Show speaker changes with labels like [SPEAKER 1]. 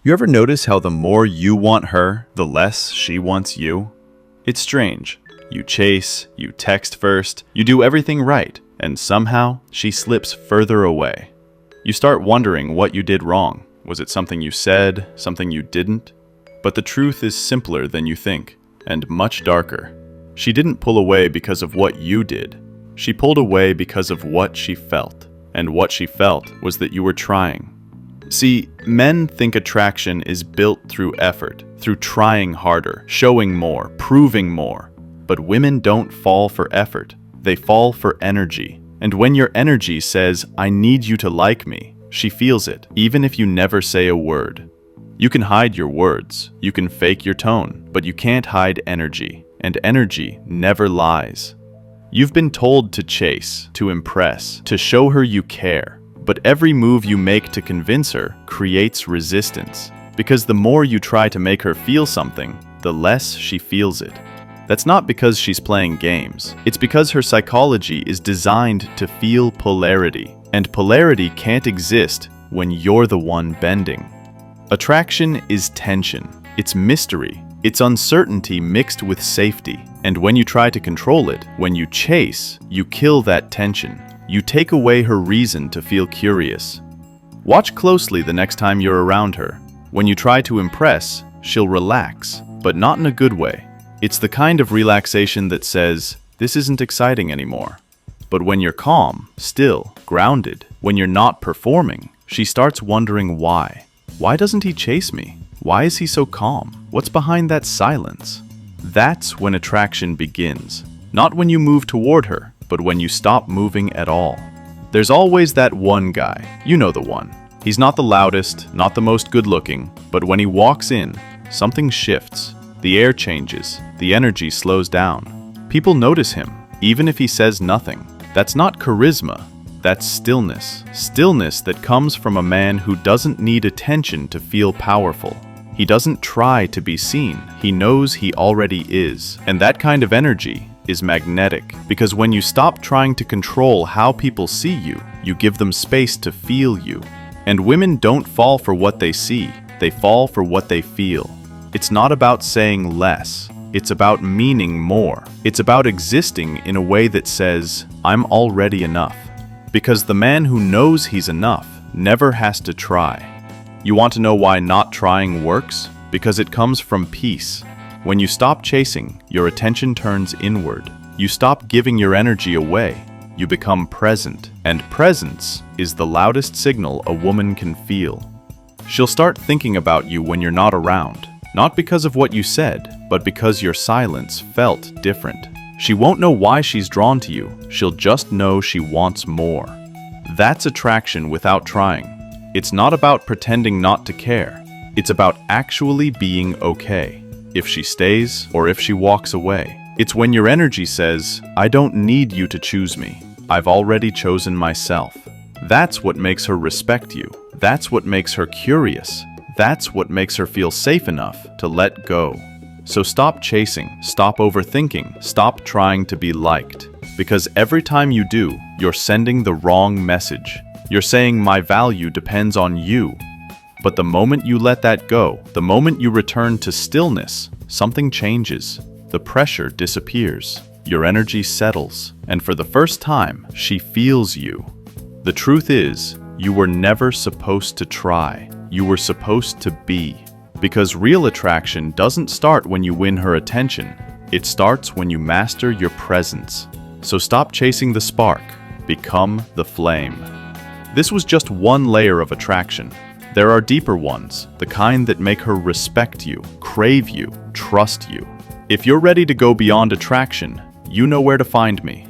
[SPEAKER 1] You ever notice how the more you want her, the less she wants you? It's strange. You chase, you text first, you do everything right, and somehow she slips further away. You start wondering what you did wrong. Was it something you said, something you didn't? But the truth is simpler than you think, and much darker. She didn't pull away because of what you did. She pulled away because of what she felt. And what she felt was that you were trying. See, men think attraction is built through effort, through trying harder, showing more, proving more. But women don't fall for effort. They fall for energy. And when your energy says, "I need you to like me," she feels it, even if you never say a word. You can hide your words, you can fake your tone, but you can't hide energy, and energy never lies. You've been told to chase, to impress, to show her you care. But every move you make to convince her creates resistance, because the more you try to make her feel something, the less she feels it. That's not because she's playing games. It's because her psychology is designed to feel polarity, and polarity can't exist when you're the one bending. Attraction is tension. It's mystery. It's uncertainty mixed with safety. And when you try to control it, when you chase, you kill that tension. You take away her reason to feel curious. Watch closely the next time you're around her. When you try to impress, she'll relax, but not in a good way. It's the kind of relaxation that says, "This isn't exciting anymore." But when you're calm, still, grounded, when you're not performing, she starts wondering why. Why doesn't he chase me? Why is he so calm? What's behind that silence? That's when attraction begins. Not when you move toward her, but when you stop moving at all. There's always that one guy, you know the one. He's not the loudest, not the most good-looking, but when he walks in, something shifts. The air changes, the energy slows down. People notice him, even if he says nothing. That's not charisma, that's stillness. Stillness that comes from a man who doesn't need attention to feel powerful. He doesn't try to be seen, he knows he already is. And that kind of energy is magnetic, because when you stop trying to control how people see you, you give them space to feel you. And women don't fall for what they see, they fall for what they feel. It's not about saying less, it's about meaning more. It's about existing in a way that says, "I'm already enough." Because the man who knows he's enough never has to try. You want to know why not trying works? Because it comes from peace. When you stop chasing, your attention turns inward. You stop giving your energy away. You become present. And presence is the loudest signal a woman can feel. She'll start thinking about you when you're not around. Not because of what you said, but because your silence felt different. She won't know why she's drawn to you. She'll just know she wants more. That's attraction without trying. It's not about pretending not to care. It's about actually being okay. If she stays or if she walks away. It's when your energy says, "I don't need you to choose me. I've already chosen myself." That's what makes her respect you. That's what makes her curious. That's what makes her feel safe enough to let go. So stop chasing, stop overthinking, stop trying to be liked. Because every time you do, you're sending the wrong message. You're saying my value depends on you. But the moment you let that go, the moment you return to stillness, something changes. The pressure disappears. Your energy settles. And for the first time, she feels you. The truth is, you were never supposed to try. You were supposed to be. Because real attraction doesn't start when you win her attention. It starts when you master your presence. So stop chasing the spark. Become the flame. This was just one layer of attraction. There are deeper ones, the kind that make her respect you, crave you, trust you. If you're ready to go beyond attraction, you know where to find me.